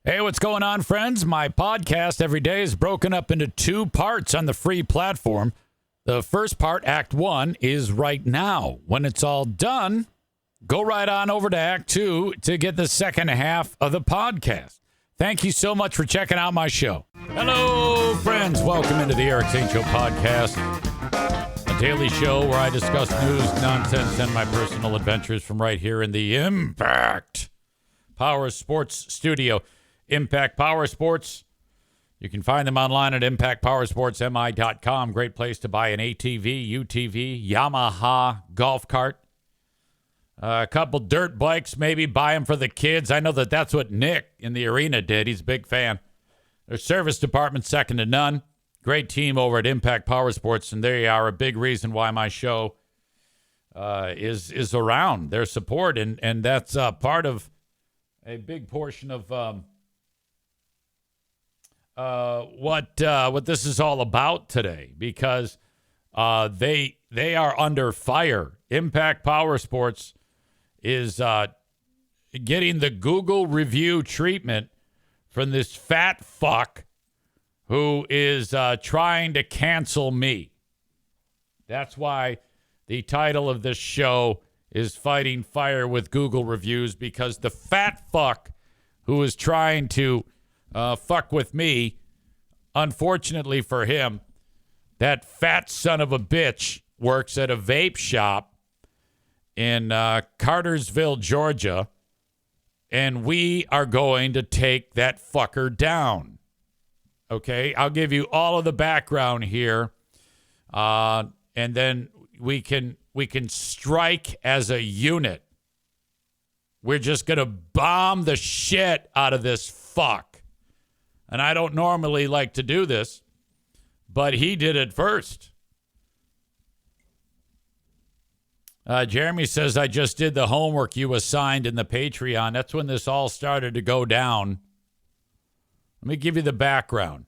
Hey, what's going on, friends? My podcast every day is broken up into two parts on the free platform. The first part, Act 1, is right now. When it's all done, go right on over to Act 2 to get the second half of the podcast. Thank you so much for checking out my show. Hello, friends. Welcome into the Eric St. Show podcast, a daily show where I discuss news, nonsense, and my personal adventures from right here in the Impact Power Sports studio. Impact Power Sports. You can find them online at impactpowersportsmi.com. Great place to buy an ATV, UTV, Yamaha golf cart. A couple dirt bikes, maybe buy them for the kids. I know that's what Nick in the arena did. He's a big fan. Their service department, second to none. Great team over at Impact Power Sports, and they are a big reason why my show is around. Their support, and that's part of a big portion of what this is all about today, because they are under fire. Impact Power Sports is getting the Google review treatment from this fat fuck who is trying to cancel me. That's why the title of this show is Fighting Fire with Google Reviews, because the fat fuck who is trying to fuck with me, unfortunately for him, that fat son of a bitch works at a vape shop in Cartersville, Georgia, and we are going to take that fucker down. Okay, I'll give you all of the background here, and then we can strike as a unit. We're just going to bomb the shit out of this fuck. And I don't normally like to do this, but he did it first. Jeremy says, I just did the homework you assigned in the Patreon. That's when this all started to go down. Let me give you the background.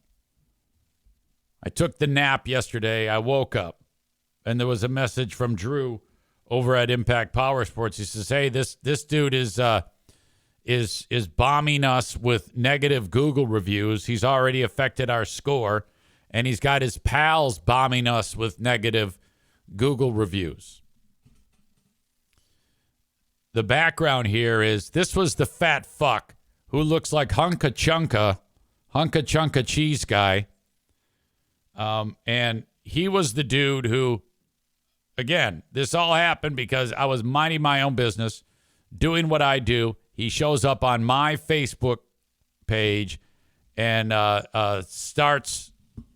I took the nap yesterday. I woke up, and there was a message from Drew over at Impact Power Sports. He says, hey, this dude is bombing us with negative Google reviews. He's already affected our score, and he's got his pals bombing us with negative Google reviews. The background here is this was the fat fuck who looks like Hunka Chunka cheese guy. And he was the dude who, again, this all happened because I was minding my own business, doing what I do. He shows up on my Facebook page and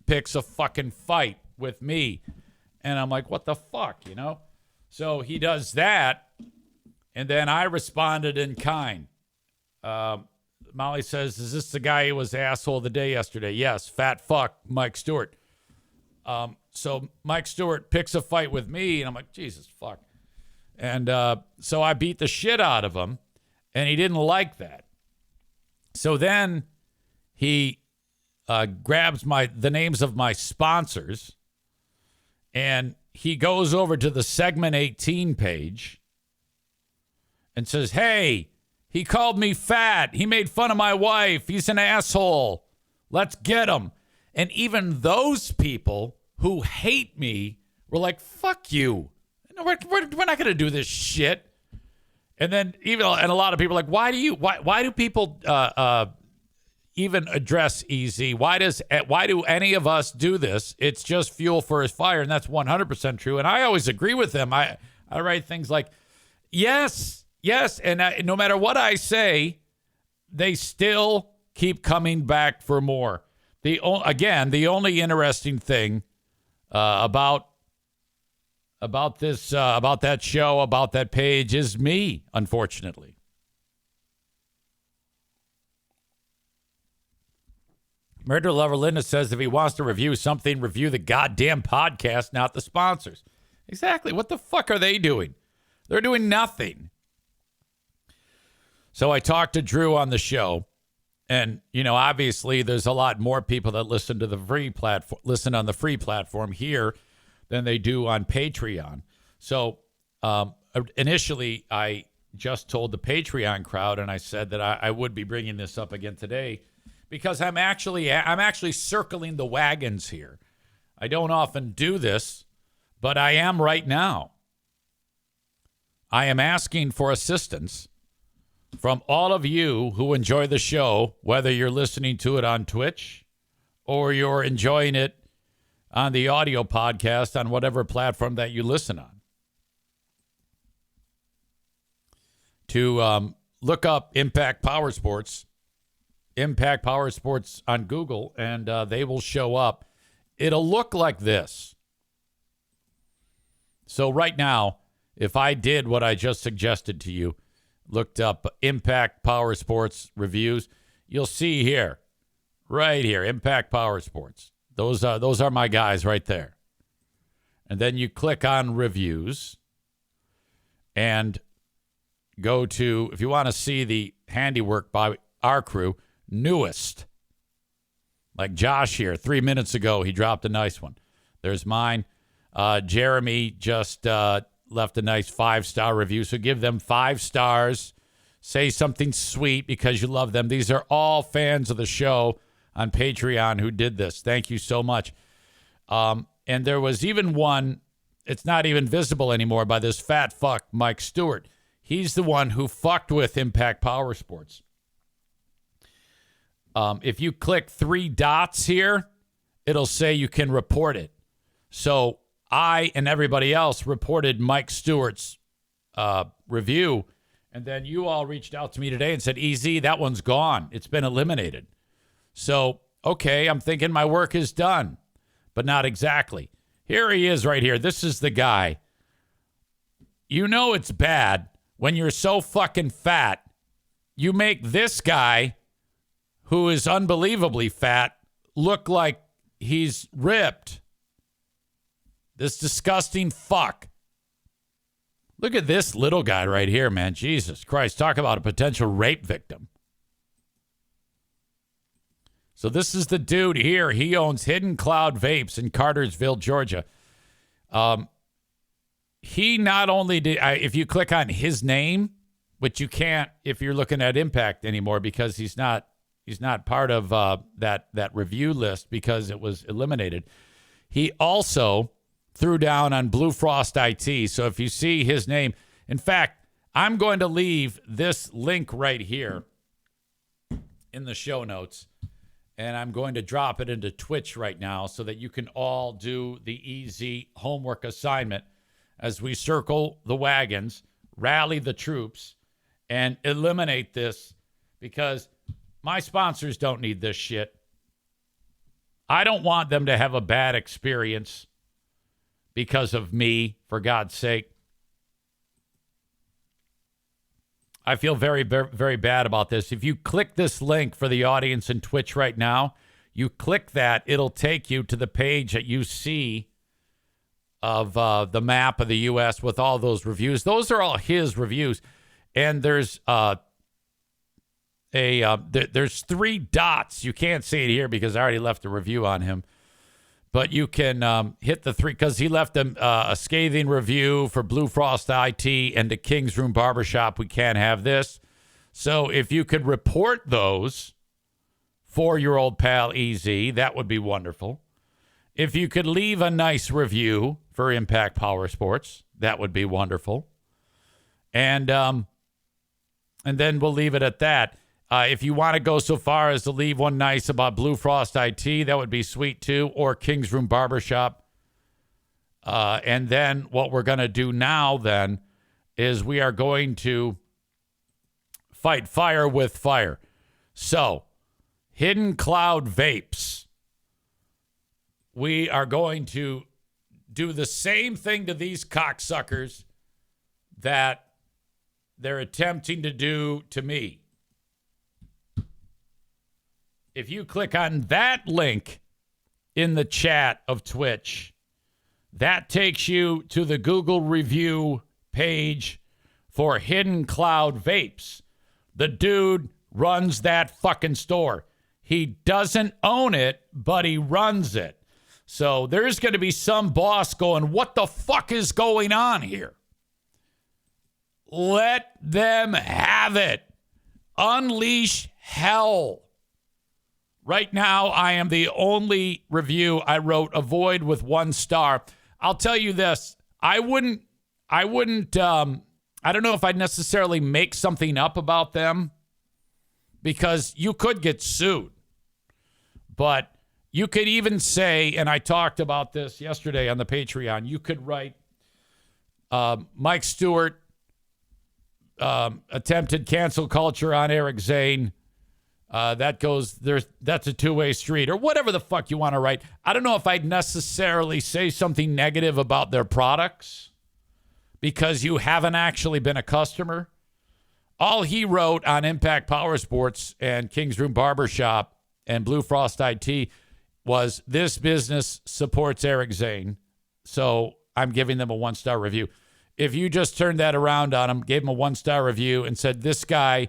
picks a fucking fight with me. And I'm like, what the fuck, you know? So he does that, and then I responded in kind. Molly says, is this the guy who was asshole of the day yesterday? Yes, fat fuck, Mike Stewart. So Mike Stewart picks a fight with me, and I'm like, Jesus, fuck. And so I beat the shit out of him. And he didn't like that. So then he grabs the names of my sponsors, and he goes over to the Segment 18 page and says, hey, he called me fat. He made fun of my wife. He's an asshole. Let's get him. And even those people who hate me were like, fuck you. We're not going to do this shit. And then and a lot of people are like, why do people even address EZ? Why do any of us do this? It's just fuel for his fire, and that's 100% true. And I always agree with them. I write things like, yes, and no matter what I say, they still keep coming back for more. The only interesting thing about that show, about that page is me, unfortunately. Murder Lover Linda says if he wants to review something, review the goddamn podcast, not the sponsors. Exactly. What the fuck are they doing? They're doing nothing. So I talked to Drew on the show, and obviously there's a lot more people that listen to the free platform, listen on the free platform here than they do on Patreon. So initially I just told the Patreon crowd, and I said that I would be bringing this up again today because I'm actually circling the wagons here. I don't often do this, but I am right now. I am asking for assistance from all of you who enjoy the show, whether you're listening to it on Twitch or you're enjoying it on the audio podcast on whatever platform that you listen on, to look up Impact Power Sports on Google, and they will show up. It'll look like this. So right now, if I did what I just suggested to you, looked up Impact Power Sports reviews, you'll see here, right here, Impact Power Sports. Those are my guys right there. And then you click on reviews and go to, if you want to see the handiwork by our crew, newest. Like Josh here, 3 minutes ago, he dropped a nice one. There's mine. Jeremy just left a nice 5-star review. So give them 5 stars. Say something sweet because you love them. These are all fans of the show on Patreon who did this. Thank you so much. And there was even one, it's not even visible anymore, by this fat fuck, Mike Stewart. He's the one who fucked with Impact Power Sports. If you click 3 dots here, it'll say you can report it. So I and everybody else reported Mike Stewart's review, and then you all reached out to me today and said, EZ, that one's gone. It's been eliminated. So, okay, I'm thinking my work is done, but not exactly. Here he is right here. This is the guy. You know it's bad when you're so fucking fat. You make this guy, who is unbelievably fat, look like he's ripped. This disgusting fuck. Look at this little guy right here, man. Jesus Christ. Talk about a potential rape victim. So this is the dude here. He owns Hidden Cloud Vapes in Cartersville, Georgia. He not only did, if you click on his name, which you can't if you're looking at Impact anymore because he's not part of that review list because it was eliminated. He also threw down on Blue Frost IT. So if you see his name, in fact, I'm going to leave this link right here in the show notes, and I'm going to drop it into Twitch right now so that you can all do the EZ homework assignment as we circle the wagons, rally the troops, and eliminate this, because my sponsors don't need this shit. I don't want them to have a bad experience because of me, for God's sake. I feel very, very, very bad about this. If you click this link for the audience in Twitch right now, you click that, it'll take you to the page that you see of the map of the U.S. with all those reviews. Those are all his reviews. And there's there's 3 dots. You can't see it here because I already left a review on him. But you can hit the 3, because he left a scathing review for Blue Frost IT and the King's Room Barbershop. We can't have this. So if you could report those for your old pal EZ, that would be wonderful. If you could leave a nice review for Impact Power Sports, that would be wonderful. And then we'll leave it at that. If you want to go so far as to leave one nice about Blue Frost IT, that would be sweet too, or King's Room Barbershop. And then what we're going to do now then is we are going to fight fire with fire. So, Hidden Cloud Vapes. We are going to do the same thing to these cocksuckers that they're attempting to do to me. If you click on that link in the chat of Twitch, that takes you to the Google review page for Hidden Cloud Vapes. The dude runs that fucking store. He doesn't own it, but he runs it. So there's going to be some boss going, what the fuck is going on here? Let them have it. Unleash hell. Right now, I am the only review I wrote avoid with 1 star. I'll tell you this. I don't know if I'd necessarily make something up about them because you could get sued. But you could even say, and I talked about this yesterday on the Patreon, you could write Mike Stewart attempted cancel culture on Eric Zane. That's a two-way street or whatever the fuck you want to write. I don't know if I'd necessarily say something negative about their products because you haven't actually been a customer. All he wrote on Impact Power Sports and King's Room Barbershop and Blue Frost IT was this business supports Eric Zane. So I'm giving them a 1-star review. If you just turned that around on him, gave him a 1-star review and said, this guy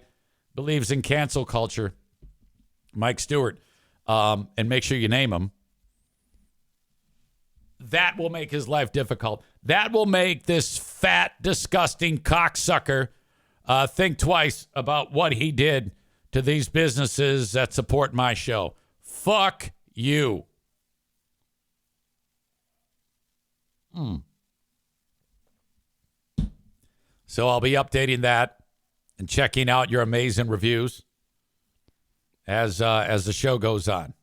believes in cancel culture, Mike Stewart, and make sure you name him, that will make his life difficult. That will make this fat, disgusting cocksucker think twice about what he did to these businesses that support my show. Fuck you. So I'll be updating that and checking out your amazing reviews as the show goes on.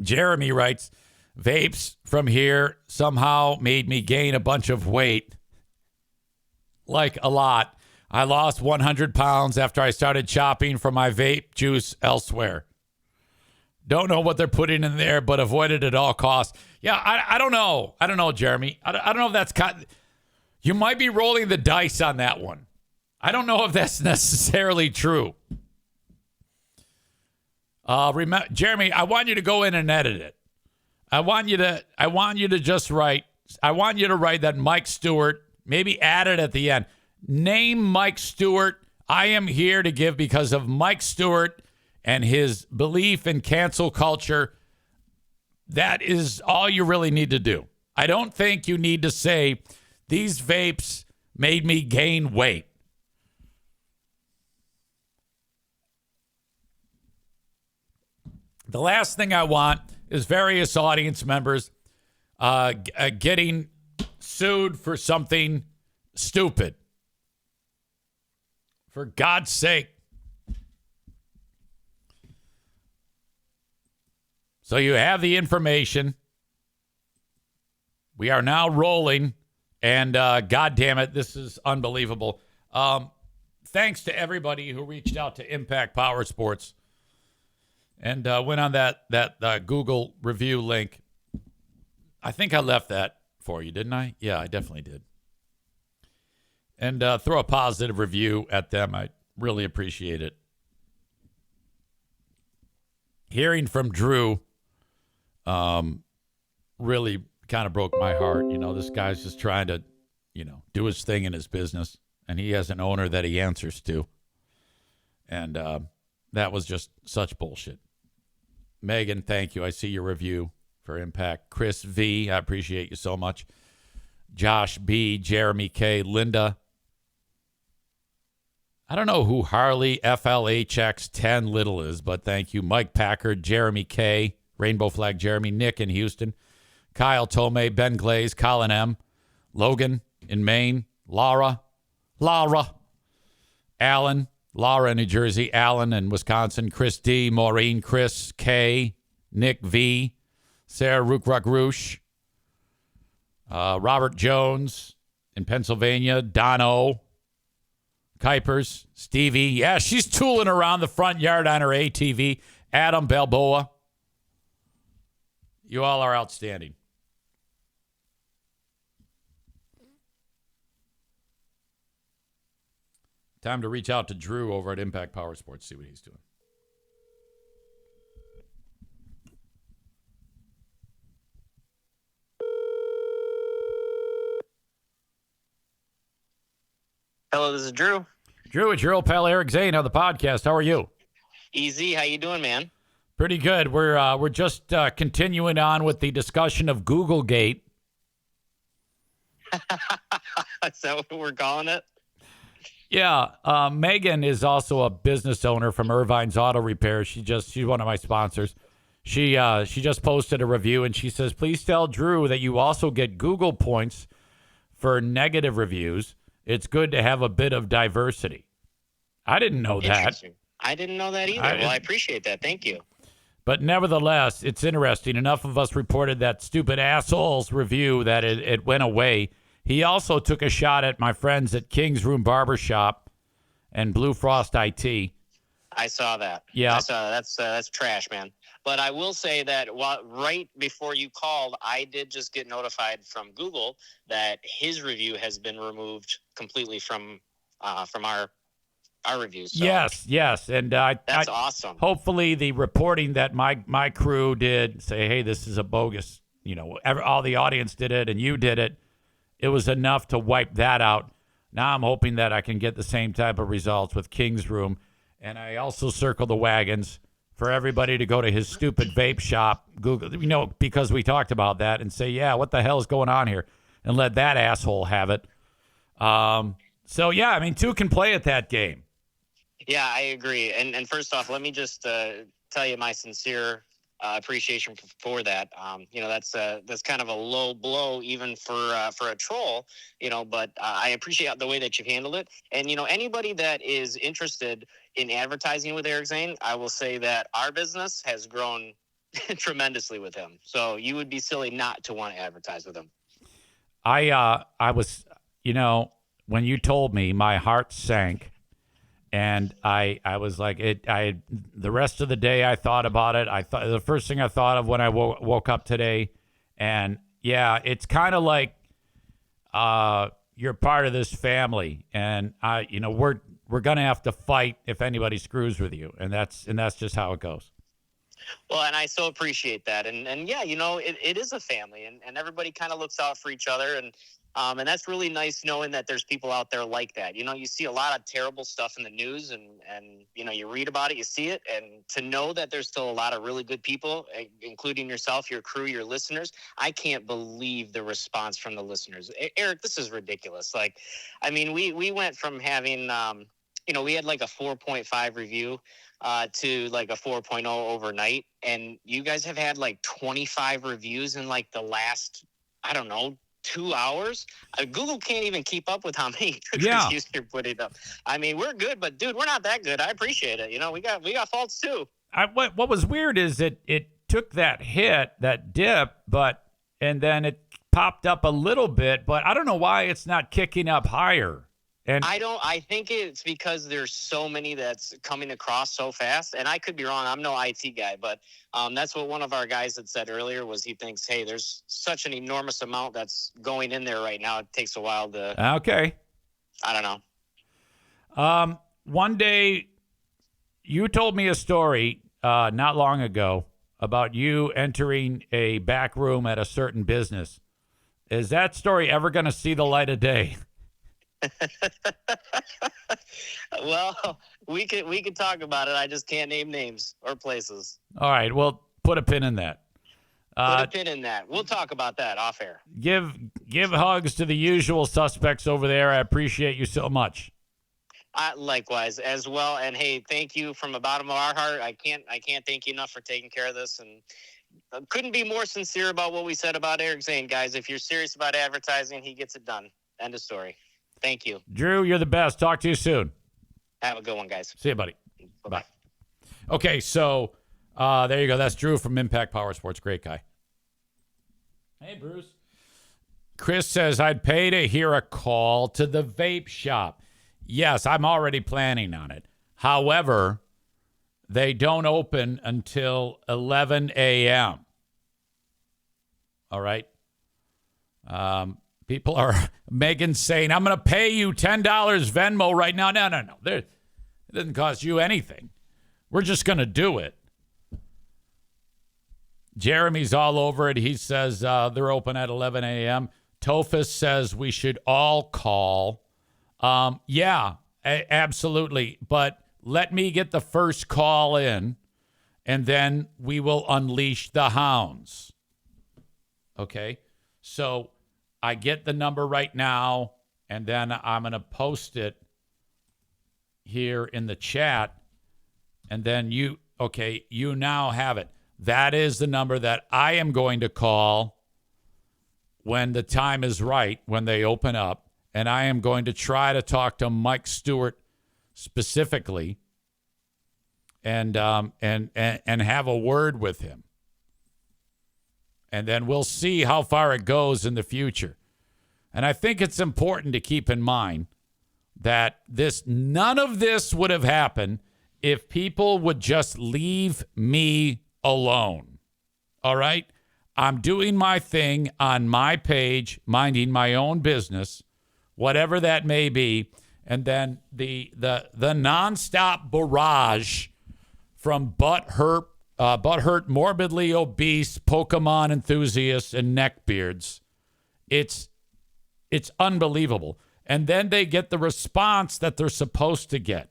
Jeremy writes, vapes from here somehow made me gain a bunch of weight. Like a lot. I lost 100 pounds after I started shopping for my vape juice elsewhere. Don't know what they're putting in there, but avoid it at all costs. Yeah, I don't know. I don't know, Jeremy. I don't know if that's... You might be rolling the dice on that one. I don't know if that's necessarily true. Jeremy, I want you to go in and edit it. I want you to just write. I want you to write that Mike Stewart. Maybe add it at the end. Name Mike Stewart. I am here to give because of Mike Stewart and his belief in cancel culture. That is all you really need to do. I don't think you need to say these vapes made me gain weight. The last thing I want is various audience members getting sued for something stupid. For God's sake. So you have the information. We are now rolling. And God damn it, this is unbelievable. Thanks to everybody who reached out to Impact Power Sports and went on that Google review link. I think I left that for you, didn't I? Yeah, I definitely did. And throw a positive review at them. I really appreciate it. Hearing from Drew really kind of broke my heart. You know, this guy's just trying to, do his thing in his business. And he has an owner that he answers to. And that was just such bullshit. Megan, thank you. I see your review for Impact. Chris V, I appreciate you so much. Josh B, Jeremy K, Linda. I don't know who Harley FLHX10 Little is, but thank you. Mike Packard, Jeremy K, Rainbow Flag Jeremy, Nick in Houston, Kyle Tomei, Ben Glaze, Colin M, Logan in Maine, Laura, Alan, Laura in New Jersey, Alan in Wisconsin, Chris D, Maureen, Chris K, Nick V, Sarah Rookruck Roosh, Robert Jones in Pennsylvania, Dono, Kuipers, Stevie. Yeah, she's tooling around the front yard on her ATV. Adam Balboa. You all are outstanding. Time to reach out to Drew over at Impact Power Sports, see what he's doing. Hello, this is Drew. Drew, it's your old pal Eric Zane on the podcast. How are you? Easy. How you doing, man? Pretty good. We're just continuing on with the discussion of Google Gate. Is that what we're calling it? Yeah, Megan is also a business owner from Irvine's Auto Repair. She's one of my sponsors. She just posted a review and she says, "Please tell Drew that you also get Google points for negative reviews. It's good to have a bit of diversity." I didn't know that. Interesting. I didn't know that either. Well, I appreciate that. Thank you. But nevertheless, it's interesting. Enough of us reported that stupid asshole's review that it went away. He also took a shot at my friends at King's Room Barbershop and Blue Frost IT. I saw that. Yeah. I saw that. That's trash, man. But I will say that right before you called, I did just get notified from Google that his review has been removed completely from our reviews. So Yes, and that's awesome. Hopefully, the reporting that my crew did say, "Hey, this is a bogus," all the audience did it, and you did it. It was enough to wipe that out. Now I'm hoping that I can get the same type of results with King's Room, and I also circle the wagons for everybody to go to his stupid vape shop, Google, because we talked about that, and say, "Yeah, what the hell is going on here?" and let that asshole have it. So yeah, I mean, two can play at that game. Yeah, I agree. And first off, let me just tell you my sincere appreciation for that. That's kind of a low blow even for a troll, but I appreciate the way that you've handled it. And, anybody that is interested in advertising with Eric Zane, I will say that our business has grown tremendously with him. So you would be silly not to want to advertise with him. I was, when you told me, my heart sank. And I was like, the rest of the day I thought about it. I thought the first thing I thought of when I woke up today, and yeah, it's kind of like you're part of this family, and we're gonna have to fight if anybody screws with you, and that's just how it goes. Well, and I so appreciate that, and yeah, it is a family, and everybody kind of looks out for each other, and that's really nice knowing that there's people out there like that. You see a lot of terrible stuff in the news and you read about it, you see it. And to know that there's still a lot of really good people, including yourself, your crew, your listeners. I can't believe the response from the listeners. Eric, this is ridiculous. Like, I mean, we went from having, we had like a 4.5 review to like a 4.0 overnight. And you guys have had like 25 reviews in like the last, I don't know, 2 hours. Google can't even keep up with how many reviews you're putting up. I mean, we're good, but dude, we're not that good. I appreciate it. We got faults too. What was weird is it took that hit, that dip, and then it popped up a little bit, but I don't know why it's not kicking up higher. And I think it's because there's so many that's coming across so fast, and I could be wrong. I'm no IT guy, but that's what one of our guys had said earlier was he thinks, hey, there's such an enormous amount that's going in there right now. It takes a while to. Okay. I don't know. One day you told me a story not long ago about you entering a back room at a certain business. Is that story ever going to see the light of day? Well, we could talk about it. I just can't name names or places. All right. Well, put a pin in that. Put a pin in that. We'll talk about that off air. Give hugs to the usual suspects over there. I appreciate you so much. Likewise as well. And hey, thank you from the bottom of our heart. I can't thank you enough for taking care of this, and couldn't be more sincere about what we said about Eric Zane, guys. If you're serious about advertising, he gets it done. End of story. Thank you. Drew, you're the best. Talk to you soon. Have a good one, guys. See you, buddy. Bye-bye. Okay, so there you go. That's Drew from Impact Power Sports. Great guy. Hey, Bruce. Chris says, I'd pay to hear a call to the vape shop. Yes, I'm already planning on it. However, they don't open until 11 a.m. All right? People are, Megan's saying, I'm going to pay you $10 Venmo right now. No. It doesn't cost you anything. We're just going to do it. Jeremy's all over it. He says they're open at 11 a.m. Tophus says we should all call. Absolutely. But let me get the first call in, and then we will unleash the hounds. Okay? So I get the number right now, and then I'm going to post it here in the chat, and then you now have it. That is the number that I am going to call when the time is right, when they open up, and I am going to try to talk to Mike Stewart specifically and have a word with him. And then we'll see how far it goes in the future. And I think it's important to keep in mind that none of this would have happened if people would just leave me alone. All right? I'm doing my thing on my page, minding my own business, whatever that may be. And then the nonstop barrage from butthurt, morbidly obese Pokemon enthusiasts and neckbeards, it's unbelievable. And then they get the response that they're supposed to get.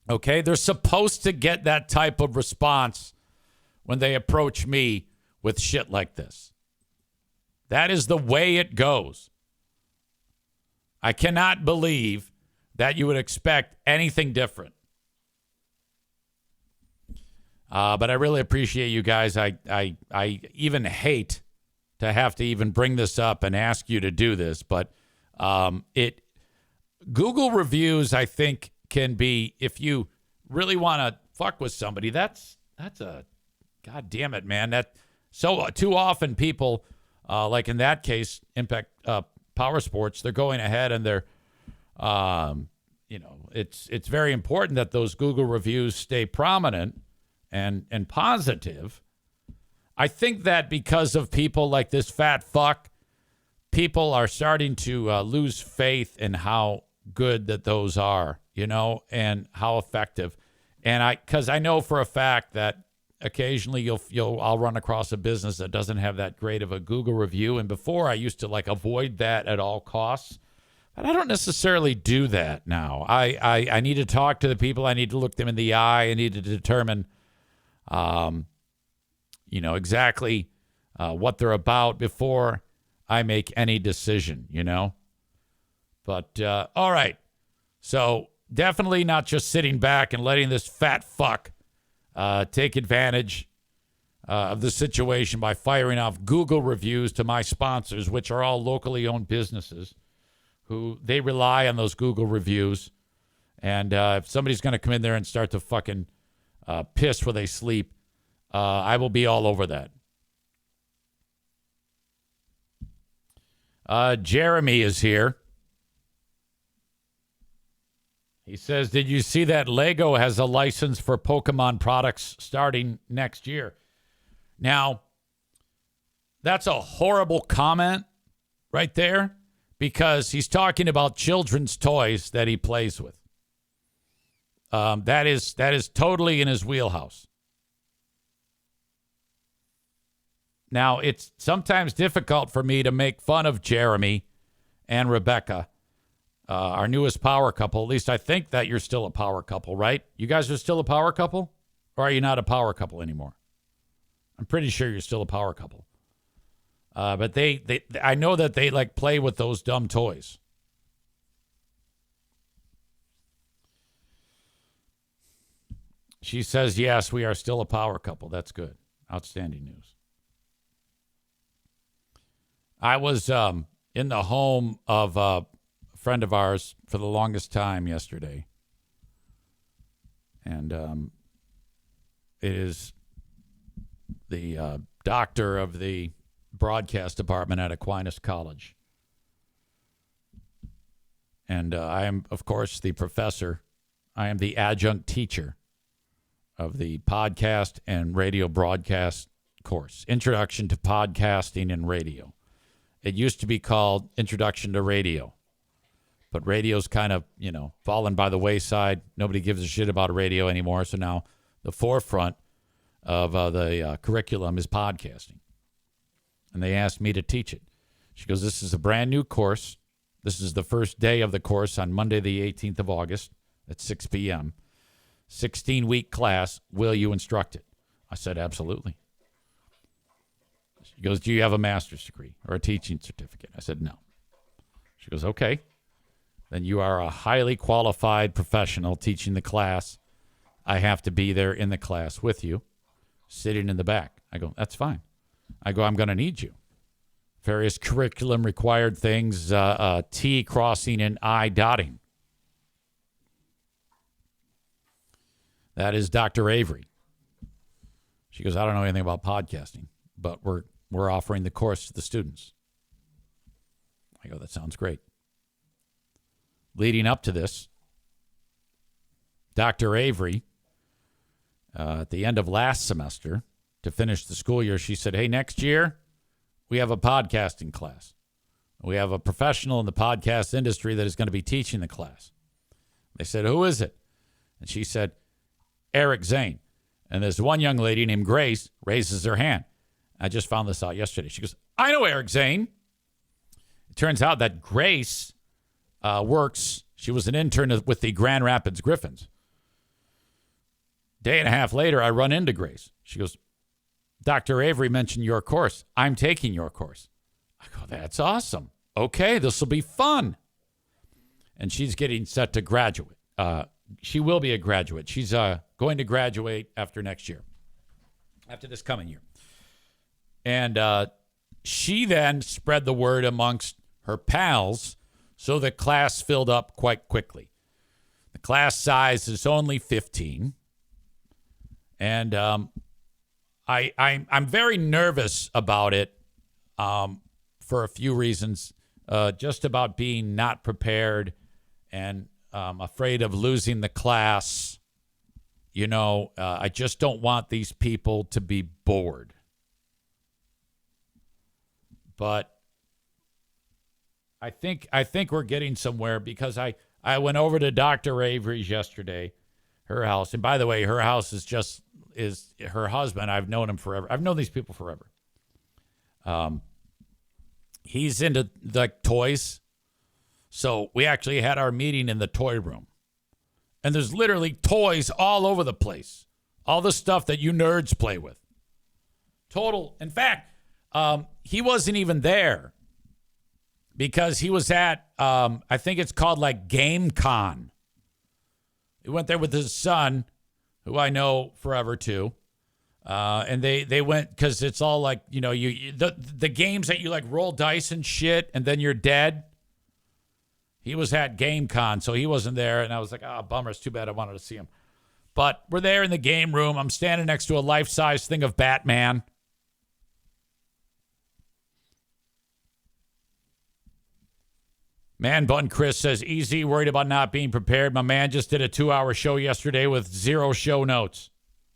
Okay? They're supposed to get that type of response when they approach me with shit like this. That is the way it goes. I cannot believe that you would expect anything different. But I really appreciate you guys. I even hate to have to even bring this up and ask you to do this, but Google reviews, I think, can be, if you really want to fuck with somebody, that's a, God damn it, man. Too often people, like in that case, Impact Power Sports, they're going ahead and they're, it's very important that those Google reviews stay prominent and positive. I think that because of people like this fat fuck, people are starting to lose faith in how good that those are, and how effective. And because I know for a fact that occasionally I'll run across a business that doesn't have that great of a Google review. And before I used to avoid that at all costs, but I don't necessarily do that now. I need to talk to the people. I need to look them in the eye. I need to determine, exactly what they're about before I make any decision, But, all right. So definitely not just sitting back and letting this fat fuck take advantage of the situation by firing off Google reviews to my sponsors, which are all locally owned businesses who they rely on those Google reviews. And if somebody's going to come in there and start to fucking piss where they sleep, I will be all over that. Jeremy is here. He says, did you see that Lego has a license for Pokemon products starting next year? Now, that's a horrible comment right there because he's talking about children's toys that he plays with. That is totally in his wheelhouse. Now, it's sometimes difficult for me to make fun of Jeremy and Rebecca, our newest power couple. At least I think that you're still a power couple, right? You guys are still a power couple? Or are you not a power couple anymore? I'm pretty sure you're still a power couple. But I know that they play with those dumb toys. She says, yes, we are still a power couple. That's good. Outstanding news. I was in the home of a friend of ours for the longest time yesterday. And it is the doctor of the broadcast department at Aquinas College. And I am, of course, the professor. I am the adjunct teacher of the podcast and radio broadcast course, Introduction to Podcasting and Radio. It used to be called Introduction to Radio, but radio's kind of, fallen by the wayside. Nobody gives a shit about radio anymore. So now the forefront of the curriculum is podcasting. And they asked me to teach it. She goes, this is a brand new course. This is the first day of the course on Monday, the 18th of August at 6 p.m. 16-week class. Will you instruct it? I said, absolutely. She goes, do you have a master's degree or a teaching certificate? I said, no. She goes, okay. then you are a highly qualified professional teaching the class. I have to be there in the class with you, sitting in the back. I go, that's fine. I go, I'm going to need you. Various curriculum required things, T crossing and I dotting. That is Dr. Avery. She goes, I don't know anything about podcasting, but we're offering the course to the students. I go, that sounds great. Leading up to this, Dr. Avery, at the end of last semester, to finish the school year, she said, hey, next year, we have a podcasting class. We have a professional in the podcast industry that is going to be teaching the class. They said, who is it? And she said, Eric Zane. And there's one young lady named Grace raises her hand. I just found this out yesterday. She goes, I know Eric Zane. It turns out that Grace works. She was an intern with the Grand Rapids Griffins. Day and a half later, I run into Grace. She goes, Dr. Avery mentioned your course. I'm taking your course. I go, that's awesome. Okay, this will be fun. And she's getting set to graduate. She will be a graduate. She's going to graduate after next year, after this coming year. And she then spread the word amongst her pals, so the class filled up quite quickly. The class size is only 15. And I'm very nervous about it for a few reasons, just about being not prepared and afraid of losing the class. You know, I just don't want these people to be bored. But I think we're getting somewhere, because I went over to Dr. Avery's yesterday, her house. And by the way, her house is her husband. I've known him forever. I've known these people forever. He's into like toys. So we actually had our meeting in the toy room. And there's literally toys all over the place. All the stuff that you nerds play with. Total. In fact, he wasn't even there, because he was at, I think it's called like Game Con. He went there with his son, who I know forever too. And they went, because it's all like, you know, the games that you like roll dice and shit, and then you're dead. He was at Game Con, so he wasn't there. And I was like, bummer. It's too bad. I wanted to see him. But we're there in the game room. I'm standing next to a life-size thing of Batman. Man Bun Chris says, easy, worried about not being prepared. My man just did a 2-hour show yesterday with 0 show notes.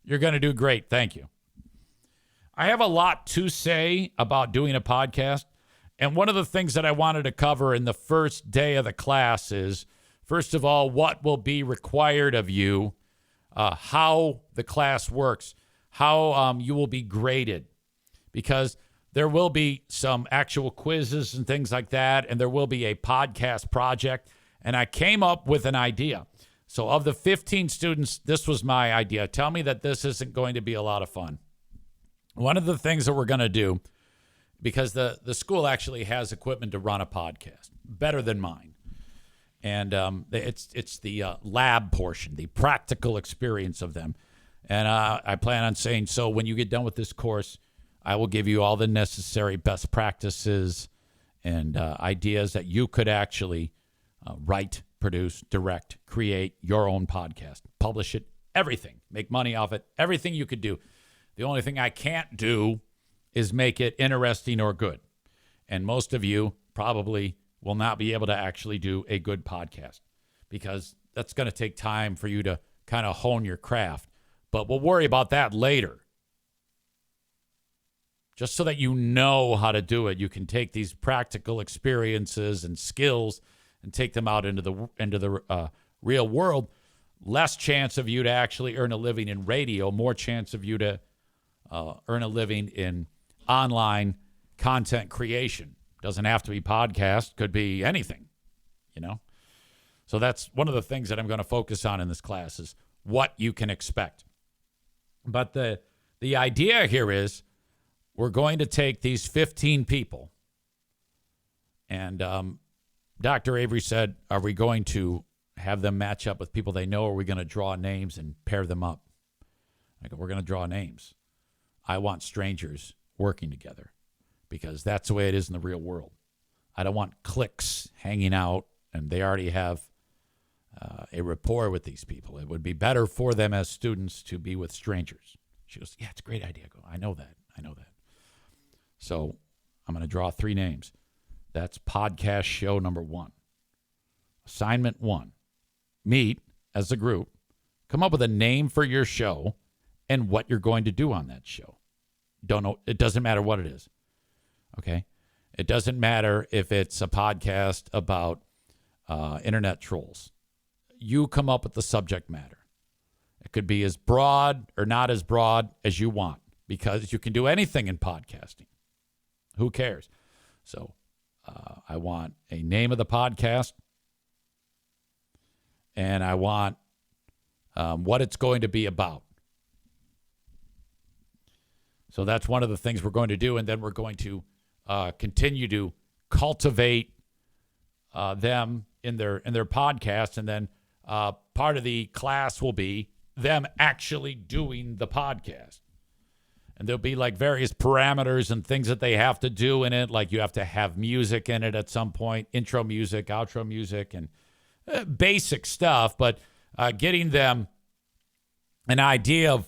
You're going to do great. Thank you. I have a lot to say about doing a podcast. And one of the things that I wanted to cover in the first day of the class is, first of all, what will be required of you, how the class works, how you will be graded. Because there will be some actual quizzes and things like that, and there will be a podcast project. And I came up with an idea. So of the 15 students, this was my idea. Tell me that this isn't going to be a lot of fun. One of the things that we're going to do, because the school actually has equipment to run a podcast, better than mine. And it's the lab portion, the practical experience of them. And I plan on saying, so when you get done with this course, I will give you all the necessary best practices and ideas that you could actually write, produce, direct, create your own podcast, publish it, everything, make money off it, everything you could do. The only thing I can't do is make it interesting or good. And most of you probably will not be able to actually do a good podcast, because that's going to take time for you to kind of hone your craft. But we'll worry about that later. Just so that you know how to do it, you can take these practical experiences and skills and take them out into the real world. Less chance of you to actually earn a living in radio, more chance of you to earn a living in online content creation. Doesn't have to be podcast, could be anything, you know? So that's one of the things that I'm going to focus on in this class, is what you can expect. But the idea here is, we're going to take these 15 people, and Dr. Avery said, are we going to have them match up with people they know, or are we going to draw names and pair them up? I go, we're going to draw names. I want strangers working together because that's the way it is in the real world. I don't want cliques hanging out, and they already have a rapport with these people. It would be better for them as students to be with strangers. She goes, yeah, it's a great idea. I go, I know that. So I'm going to draw 3 names. That's podcast show number 1. Assignment 1, meet as a group, come up with a name for your show and what you're going to do on that show. Don't know. It doesn't matter what it is. Okay. It doesn't matter if it's a podcast about internet trolls. You come up with the subject matter. It could be as broad or not as broad as you want, because you can do anything in podcasting. Who cares? So I want a name of the podcast, and I want what it's going to be about. So that's one of the things we're going to do, and then we're going to continue to cultivate them in their podcast, and then part of the class will be them actually doing the podcast. And there'll be like various parameters and things that they have to do in it, like you have to have music in it at some point, intro music, outro music, and basic stuff, but getting them an idea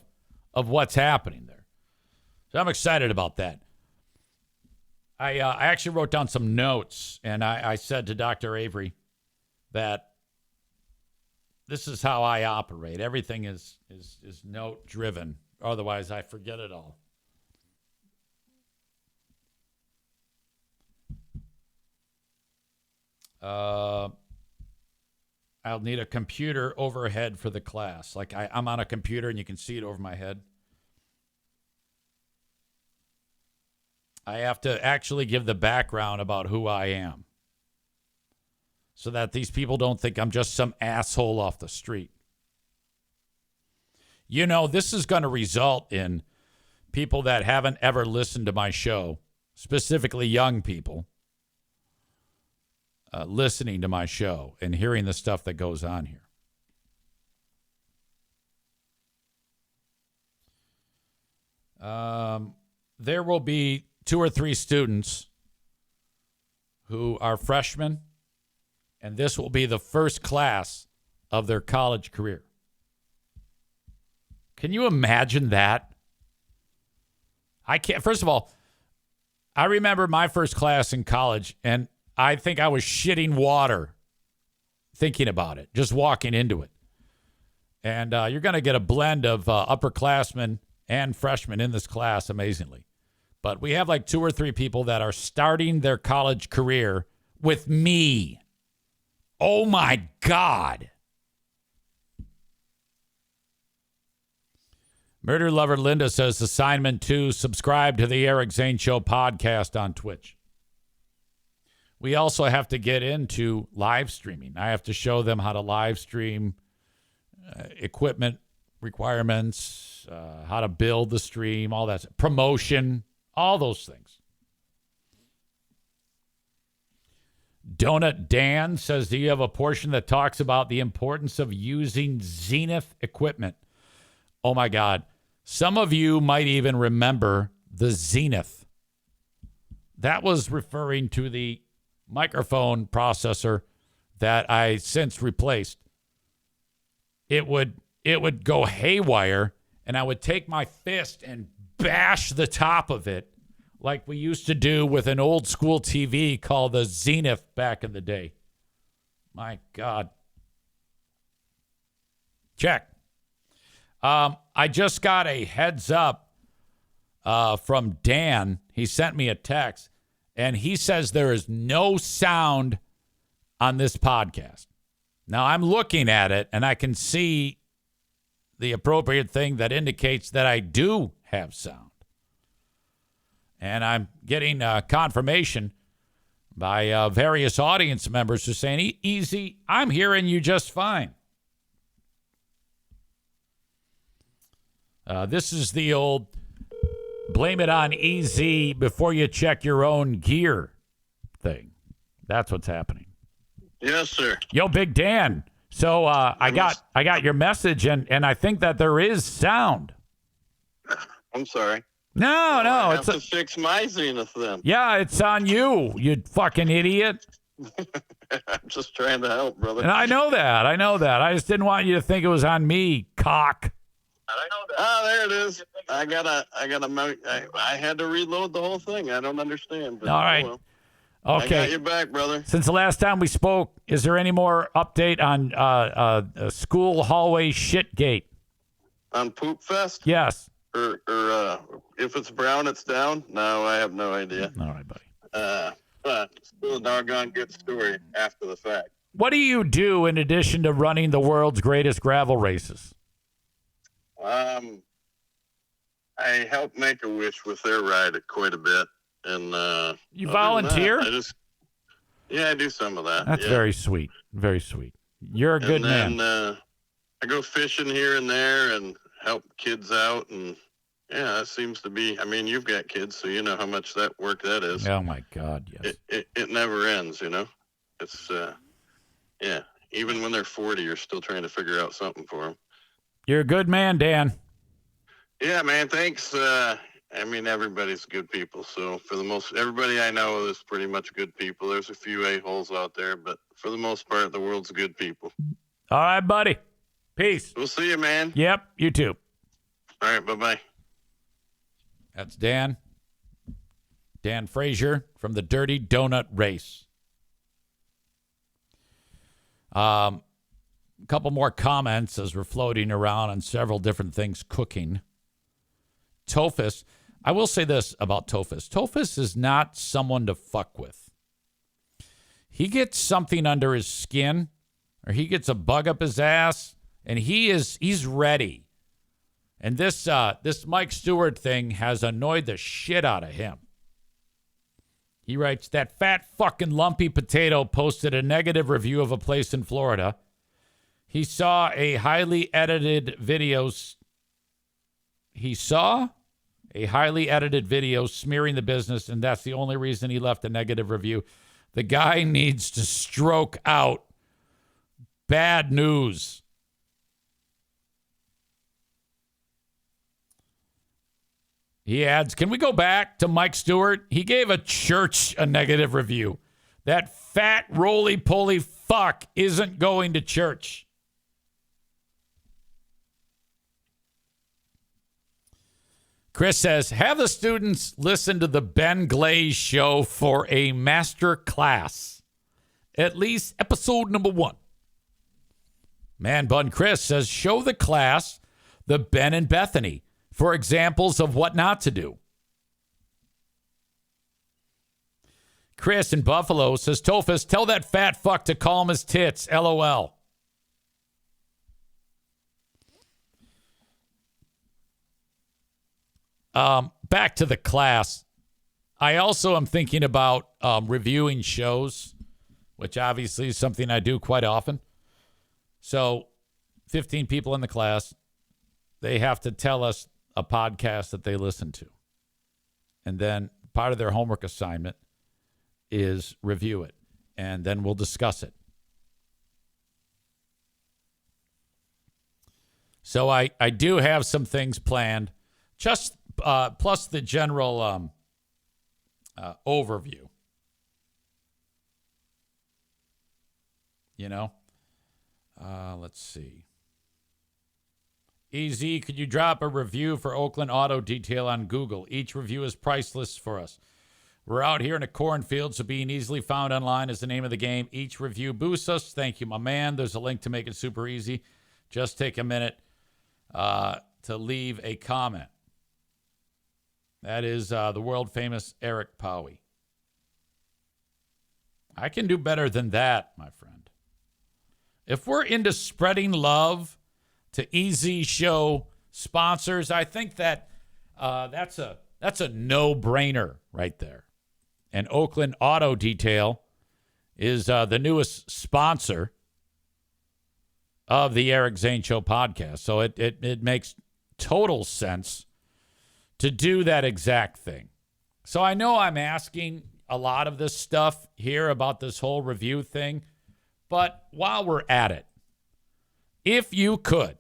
of what's happening there. So I'm excited about that. I actually wrote down some notes, and I said to Dr. Avery that this is how I operate. Everything is note driven. Otherwise, I forget it all. I'll need a computer overhead for the class. Like I'm on a computer and you can see it over my head. I have to actually give the background about who I am so that these people don't think I'm just some asshole off the street. You know, this is going to result in people that haven't ever listened to my show, specifically young people, listening to my show and hearing the stuff that goes on here. There will be 2 or 3 students who are freshmen, and this will be the first class of their college career. Can you imagine that? I can't. First of all, I remember my first class in college, and I think I was shitting water thinking about it, just walking into it. And you're going to get a blend of upperclassmen and freshmen in this class, amazingly. But we have like 2 or 3 people that are starting their college career with me. Oh, my God. Murder Lover Linda says, assignment 2, subscribe to the Eric Zane Show podcast on Twitch. We also have to get into live streaming. I have to show them how to live stream, equipment requirements, how to build the stream, all that, promotion, all those things. Donut Dan says, do you have a portion that talks about the importance of using Zenith equipment? Oh, my God. Some of you might even remember the Zenith. That was referring to the microphone processor that I since replaced. It would go haywire, and I would take my fist and bash the top of it like we used to do with an old school TV called the Zenith back in the day. My God. Check. I just got a heads up from Dan. He sent me a text, and he says there is no sound on this podcast. Now, I'm looking at it, and I can see the appropriate thing that indicates that I do have sound. And I'm getting confirmation by various audience members who are saying, Easy, I'm hearing you just fine. This is the old blame it on EZ before you check your own gear thing. That's what's happening. Yes, sir. Yo, Big Dan. So I got your message, and I think that there is sound. I'm sorry. No, I it's have to fix my Zenith then. yeah, it's on you, you fucking idiot. I'm just trying to help, brother. And I know that. I just didn't want you to think it was on me, cock. Oh, there it is. I had to reload the whole thing. I don't understand. But All right. well. I got Okay. your back, brother. Since the last time we spoke, is there any more update on school hallway shitgate? On Poop Fest? Yes. Or if it's brown, it's down? No, I have no idea. All right, buddy. But it's still a doggone good story after the fact. What do you do in addition to running the world's greatest gravel races? I helped Make-A-Wish with their ride quite a bit. And You other volunteer? than that, I do some of that. That's very sweet. Very sweet. You're a good man. I go fishing here and there and help kids out, and yeah, that seems to be. I mean, you've got kids, so you know how much that work that is. Oh my God, yes. It never ends, you know. It's yeah. Even when they're 40, you're still trying to figure out something for them. You're a good man, Dan. Yeah, man. Thanks. I mean, everybody's good people. So for the most, everybody I know is pretty much good people. There's a few a-holes out there, but for the most part, the world's good people. All right, buddy. Peace. We'll see you, man. Yep, you too. All right, bye-bye. That's Dan. Dan Frazier from the Dirty Donut Race. A couple more comments as we're floating around on several different things cooking. Tophus. I will say this about Tophus. Tophus is not someone to fuck with. He gets something under his skin, or he gets a bug up his ass, and he's ready. And this Mike Stewart thing has annoyed the shit out of him. He writes, that fat fucking lumpy potato posted a negative review of a place in Florida. He saw a highly edited video smearing the business, and that's the only reason he left a negative review. The guy needs to stroke out. Bad news. He adds, can we go back to Mike Stewart? He gave a church a negative review. That fat, roly-poly fuck isn't going to church. Chris says, have the students listen to the Ben Glaze show for a master class. At least episode number 1. Man Bun Chris says, show the class the Ben and Bethany for examples of what not to do. Chris in Buffalo says, Tophus, tell that fat fuck to calm his tits. LOL. Back to the class. I also am thinking about reviewing shows, which obviously is something I do quite often. So 15 people in the class, they have to tell us a podcast that they listen to. And then part of their homework assignment is review it. And then we'll discuss it. So I do have some things planned, just plus the general overview. You know? Let's see. EZ, could you drop a review for Oakland Auto Detail on Google? Each review is priceless for us. We're out here in a cornfield, so being easily found online is the name of the game. Each review boosts us. Thank you, my man. There's a link to make it super easy. Just take a minute to leave a comment. That is the world-famous Eric Powie. I can do better than that, my friend. If we're into spreading love to EZ Show sponsors, I think that that's a no-brainer right there. And Oakland Auto Detail is the newest sponsor of the Eric Zane Show podcast. So it makes total sense to do that exact thing. So I know I'm asking a lot of this stuff here about this whole review thing, But while we're at it, if you could,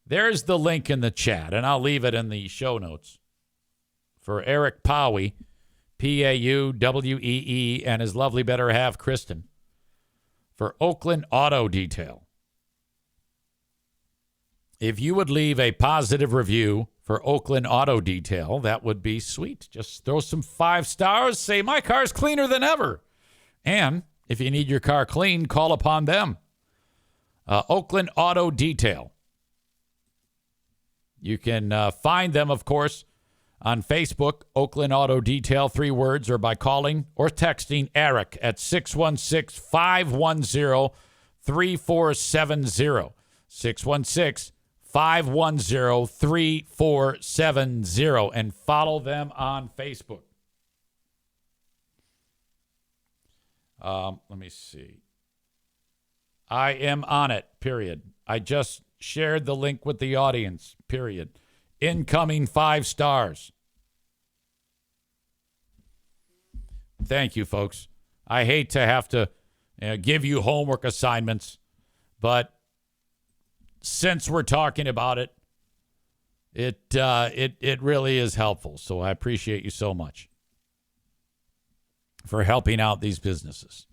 there's the link in the chat, and I'll leave it in the show notes for Eric Powey, P-A-U-W-E-E, and his lovely better half, Kristen, for Oakland Auto Detail. If you would leave a positive review for Oakland Auto Detail, that would be sweet. Just throw some 5 stars, say, my car's cleaner than ever. And if you need your car clean, call upon them. Oakland Auto Detail. You can find them, of course, on Facebook, Oakland Auto Detail, 3 words, or by calling or texting Eric at 616-510-3470. 616-510-3470. And follow them on Facebook. Let me see. I am on it, period. I just shared the link with the audience, period. Incoming 5 stars. Thank you, folks. I hate to have to give you homework assignments, but since we're talking about it, it really is helpful. So I appreciate you so much for helping out these businesses.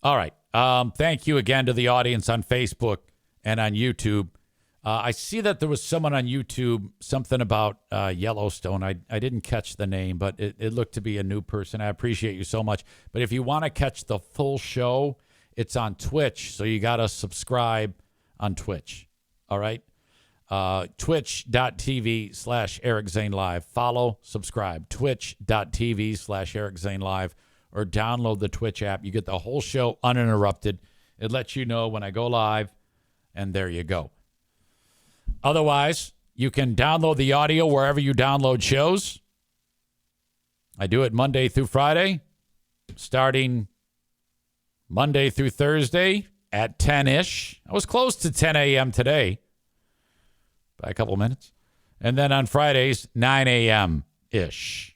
All right. Thank you again to the audience on Facebook and on YouTube. I see that there was someone on YouTube, something about Yellowstone. I didn't catch the name, but it looked to be a new person. I appreciate you so much. But if you want to catch the full show, it's on Twitch. So you got to subscribe on Twitch. All right? Twitch.tv/Eric Zane Live. Follow, subscribe. Twitch.tv/Eric Zane Live. Or download the Twitch app. You get the whole show uninterrupted. It lets you know when I go live, and there you go. Otherwise, you can download the audio wherever you download shows. I do it Monday through Friday, starting Monday through Thursday at 10-ish. I was close to 10 a.m. today by a couple minutes. And then on Fridays, 9 a.m.-ish.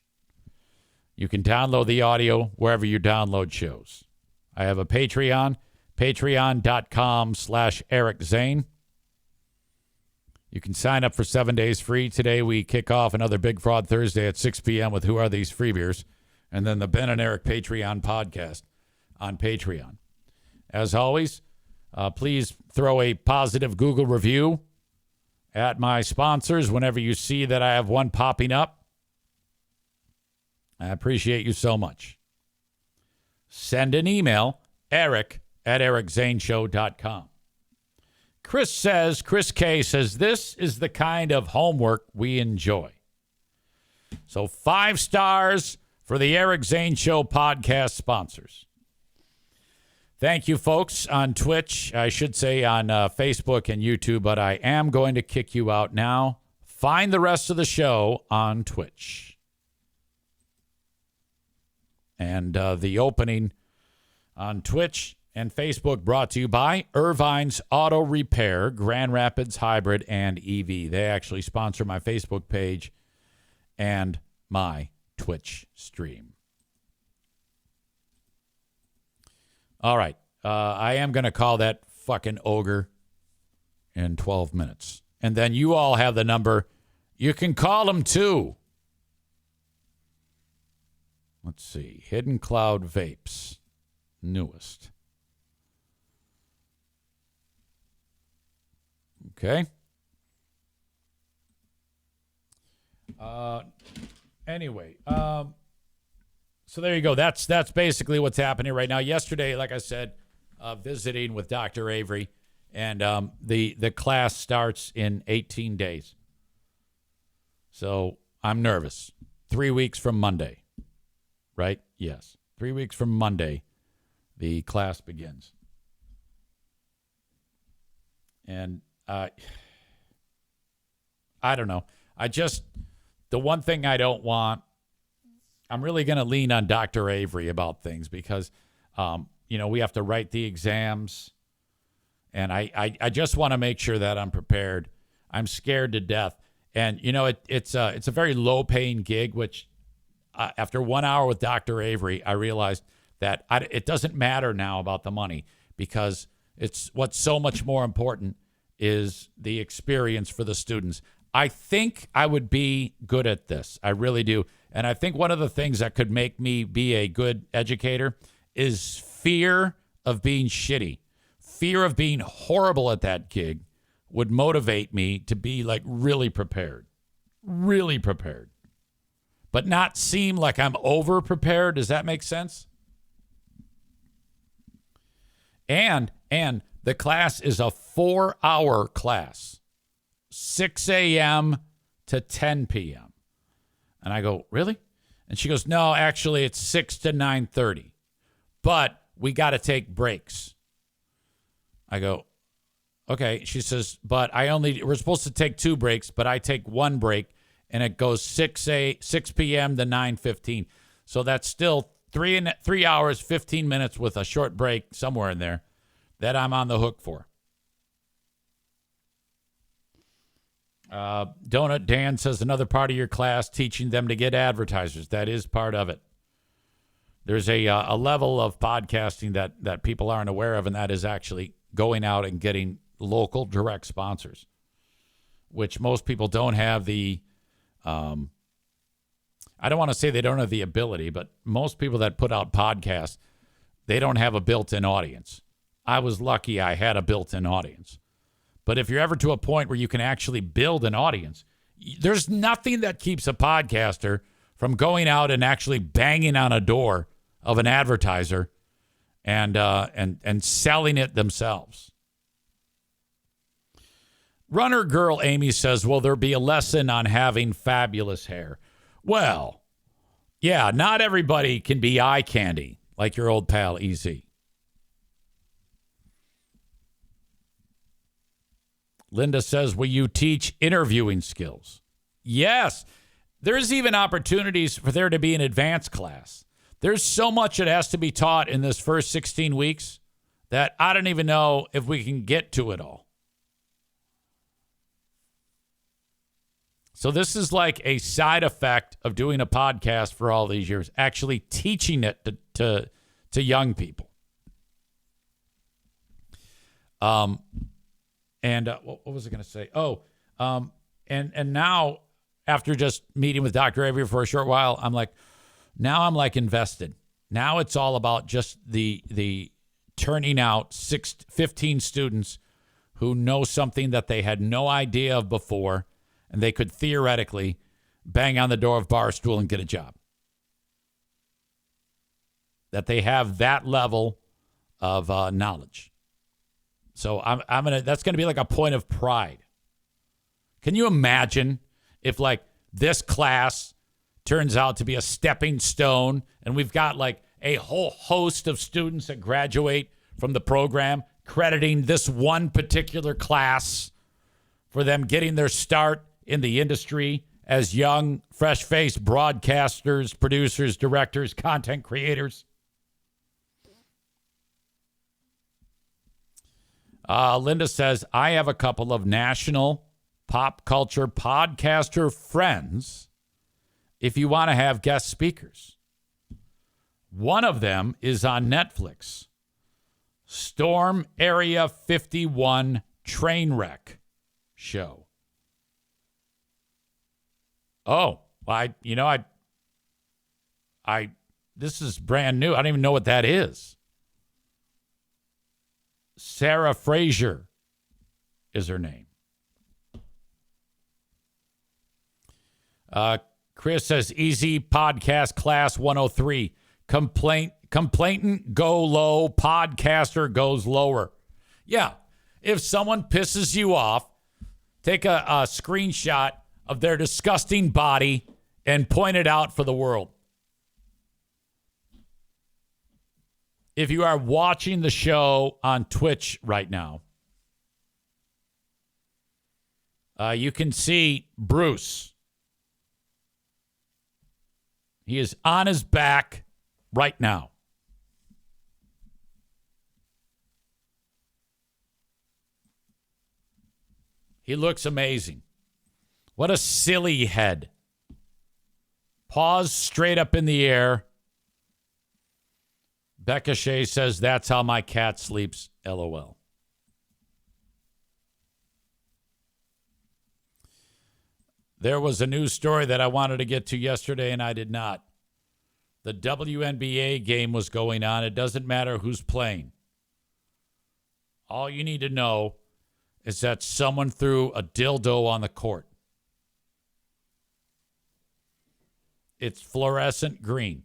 You can download the audio wherever you download shows. I have a Patreon, patreon.com/Eric Zane. You can sign up for 7 days free. Today we kick off another Big Fraud Thursday at 6 p.m. with Who Are These Free Beers? And then the Ben and Eric Patreon podcast on Patreon. As always, please throw a positive Google review at my sponsors whenever you see that I have one popping up. I appreciate you so much. Send an email, eric@ericzaneshow.com. Chris K says, this is the kind of homework we enjoy. So 5 stars for the Eric Zane Show podcast sponsors. Thank you, folks, on Twitch. I should say on Facebook and YouTube, but I am going to kick you out now. Find the rest of the show on Twitch. And the opening on Twitch and Facebook brought to you by Irvine's Auto Repair, Grand Rapids Hybrid, and EV. They actually sponsor my Facebook page and my Twitch stream. All right. I am going to call that fucking ogre in 12 minutes. And then you all have the number. You can call him too. Let's see. Hidden Cloud Vapes. Newest. Okay. Anyway, so there you go. That's basically what's happening right now. Yesterday, like I said, visiting with Dr. Avery, and the class starts in 18 days. So I'm nervous. 3 weeks from Monday. Right? Yes. 3 weeks from Monday, the class begins. And I don't know. The one thing I don't want, I'm really going to lean on Dr. Avery about things because, we have to write the exams. And I just want to make sure that I'm prepared. I'm scared to death. And, it's a very low-paying gig, which after 1 hour with Dr. Avery, I realized that it doesn't matter now about the money, because it's what's so much more important is the experience for the students. I think I would be good at this. I really do. And I think one of the things that could make me be a good educator is fear of being shitty. Fear of being horrible at that gig would motivate me to be like really prepared, but not seem like I'm over prepared. Does that make sense? And the class is a 4-hour class, 6 a.m. to 10 p.m. And I go, really? And she goes, no, actually it's 6 to 9:30, but we got to take breaks. I go, okay. She says, but we're supposed to take 2 breaks, but I take 1 break, and it goes 6 p.m. to 9:15. So that's still 3 hours, 15 minutes with a short break somewhere in there that I'm on the hook for. Donut Dan says, another part of your class, teaching them to get advertisers. That is part of it. There's a level of podcasting that people aren't aware of, and that is actually going out and getting local direct sponsors, which most people don't have the, I don't want to say they don't have the ability, but most people that put out podcasts, they don't have a built-in audience. I was lucky I had a built-in audience. But if you're ever to a point where you can actually build an audience, there's nothing that keeps a podcaster from going out and actually banging on a door of an advertiser and selling it themselves. Runner girl Amy says, will there be a lesson on having fabulous hair? Well, yeah, not everybody can be eye candy like your old pal EZ. Linda says, will you teach interviewing skills? Yes. There's even opportunities for there to be an advanced class. There's so much that has to be taught in this first 16 weeks that I don't even know if we can get to it all. So this is like a side effect of doing a podcast for all these years, actually teaching it to young people. What was I going to say? And now after just meeting with Dr. Avery for a short while, I'm like invested. Now it's all about just the turning out 15 students who know something that they had no idea of before, and they could theoretically bang on the door of Barstool and get a job. That they have that level of knowledge. So that's gonna be like a point of pride. Can you imagine if like this class turns out to be a stepping stone, and we've got like a whole host of students that graduate from the program crediting this one particular class for them getting their start in the industry as young, fresh-faced broadcasters, producers, directors, content creators? Linda says, I have a couple of national pop culture podcaster friends if you want to have guest speakers. One of them is on Netflix. Storm Area 51 Trainwreck show. Oh, this is brand new. I don't even know what that is. Sarah Fraser is her name. Chris says, easy podcast class 103. Complainant go low, podcaster goes lower. Yeah. If someone pisses you off, take a screenshot of their disgusting body and point it out for the world. If you are watching the show on Twitch right now, you can see Bruce. He is on his back right now. He looks amazing. What a silly head. Paws straight up in the air. Becca Shea says, that's how my cat sleeps, LOL. There was a news story that I wanted to get to yesterday, and I did not. The WNBA game was going on. It doesn't matter who's playing. All you need to know is that someone threw a dildo on the court. It's fluorescent green.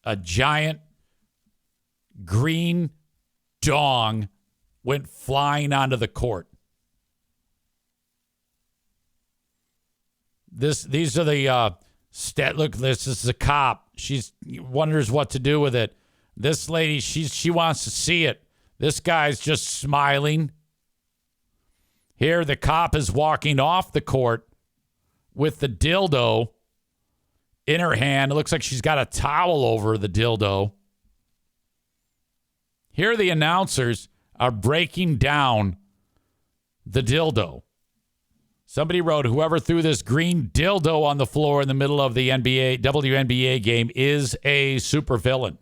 A giant green dong went flying onto the court. These are the look. This is a cop. She wonders what to do with it. This lady, she wants to see it. This guy's just smiling. Here, the cop is walking off the court with the dildo in her hand. It looks like she's got a towel over the dildo. Here, the announcers are breaking down the dildo. Somebody wrote, whoever threw this green dildo on the floor in the middle of the WNBA game is a supervillain.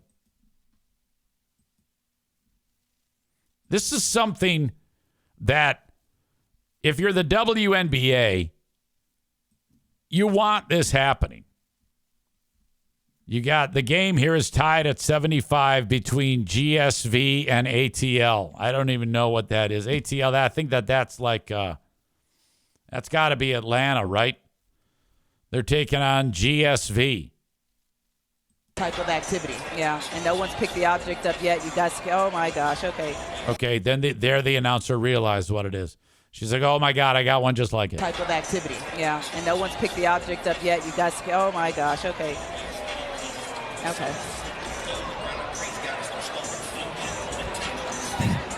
This is something that, if you're the WNBA, you want this happening. You got the game here is tied at 75 between GSV and ATL. I don't even know what that is. ATL, I think that's like... that's got to be Atlanta, right? They're taking on GSV. Type of activity, yeah. And no one's picked the object up yet. You guys, oh my gosh, okay. Okay, then the announcer realized what it is. She's like, oh my God, I got one just like it. Type of activity, yeah. And no one's picked the object up yet. You guys, oh my gosh, okay. Okay.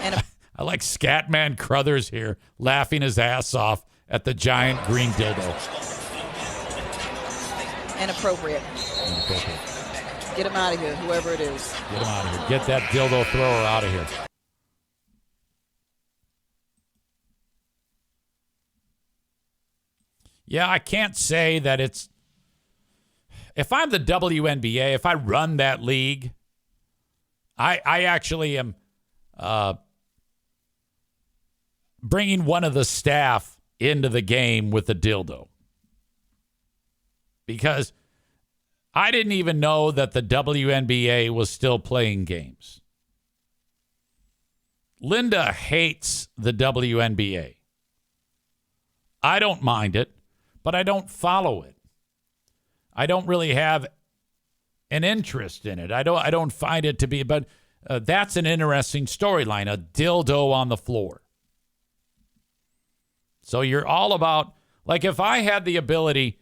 And I like Scatman Crothers here, laughing his ass off at the giant green dildo. Inappropriate. Get him out of here, whoever it is. Get him out of here. Get that dildo thrower out of here. Yeah, I can't say that it's... If I'm the WNBA, if I run that league, I actually am bringing one of the staff into the game with the dildo. Because I didn't even know that the WNBA was still playing games. Linda hates the WNBA. I don't mind it, but I don't follow it. I don't really have an interest in it. I don't find it to be, but that's an interesting storyline, a dildo on the floor. So you're all about, like, if I had the ability,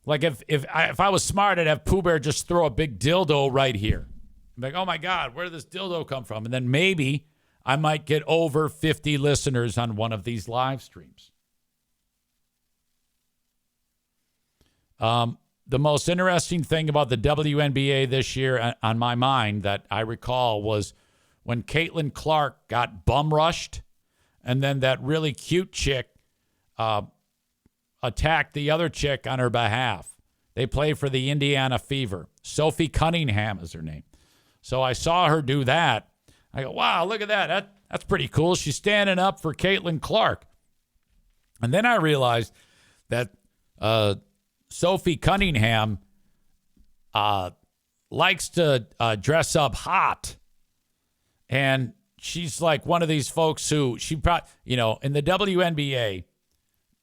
like if I was smart, I'd have Pooh Bear just throw a big dildo right here. I'm like, oh my God, where did this dildo come from? And then maybe I might get over 50 listeners on one of these live streams. The most interesting thing about the WNBA this year on my mind that I recall was when Caitlin Clark got bum rushed and then that really cute chick attacked the other chick on her behalf. They play for the Indiana Fever. Sophie Cunningham is her name. So I saw her do that. I go, wow, look at that. That's pretty cool. She's standing up for Caitlin Clark. And then I realized that Sophie Cunningham likes to dress up hot. And she's like one of these folks who she probably, in the WNBA,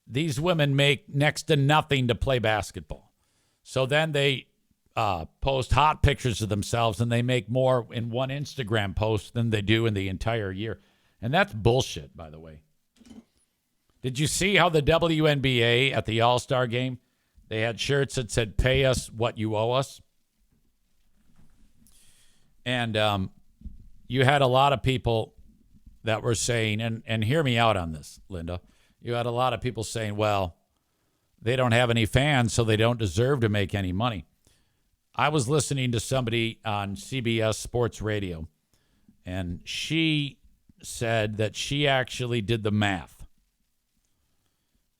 these women make next to nothing to play basketball. So then they post hot pictures of themselves and they make more in one Instagram post than they do in the entire year. And that's bullshit, by the way. Did you see how the WNBA at the All-Star game, they had shirts that said, pay us what you owe us? And you had a lot of people that were saying, and hear me out on this, Linda. You had a lot of people saying, well, they don't have any fans, so they don't deserve to make any money. I was listening to somebody on CBS Sports Radio, and she said that she actually did the math.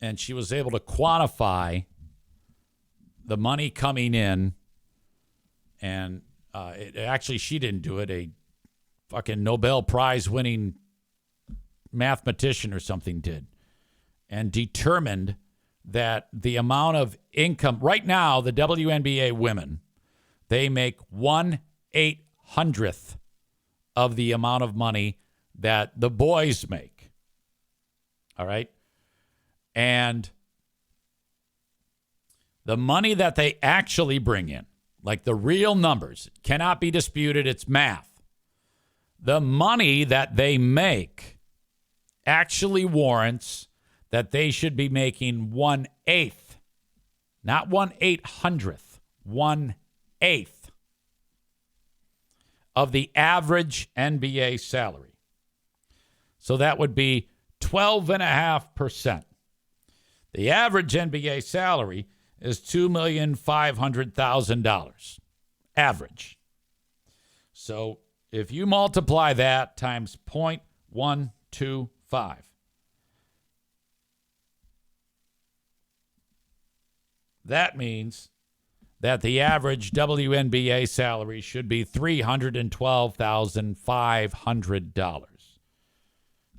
And she was able to quantify the money coming in and she didn't do it. A fucking Nobel Prize winning mathematician or something did, and determined that the amount of income right now, the WNBA women, they make 1/800th of the amount of money that the boys make. All right. And the money that they actually bring in, like the real numbers, cannot be disputed. It's math. The money that they make actually warrants that they should be making 1/8, not 1/800th, 1/8 of the average NBA salary. So that would be 12.5%. The average NBA salary is $2,500,000 average. So if you multiply that times 0.125, that means that the average WNBA salary should be $312,500.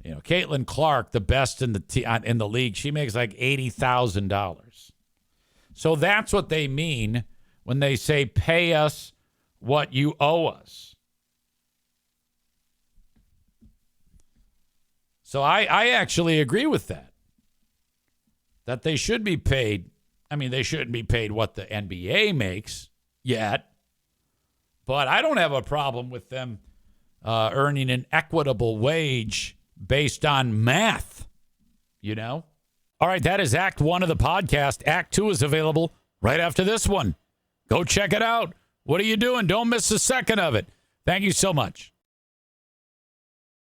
You know, Caitlin Clark, the best in the league, she makes like $80,000. So that's what they mean when they say pay us what you owe us. So I actually agree with that. That they should be paid. I mean, they shouldn't be paid what the NBA makes yet. But I don't have a problem with them earning an equitable wage based on math, you know? All right, that is Act 1 of the podcast. Act 2 is available right after this one. Go check it out. What are you doing? Don't miss a second of it. Thank you so much.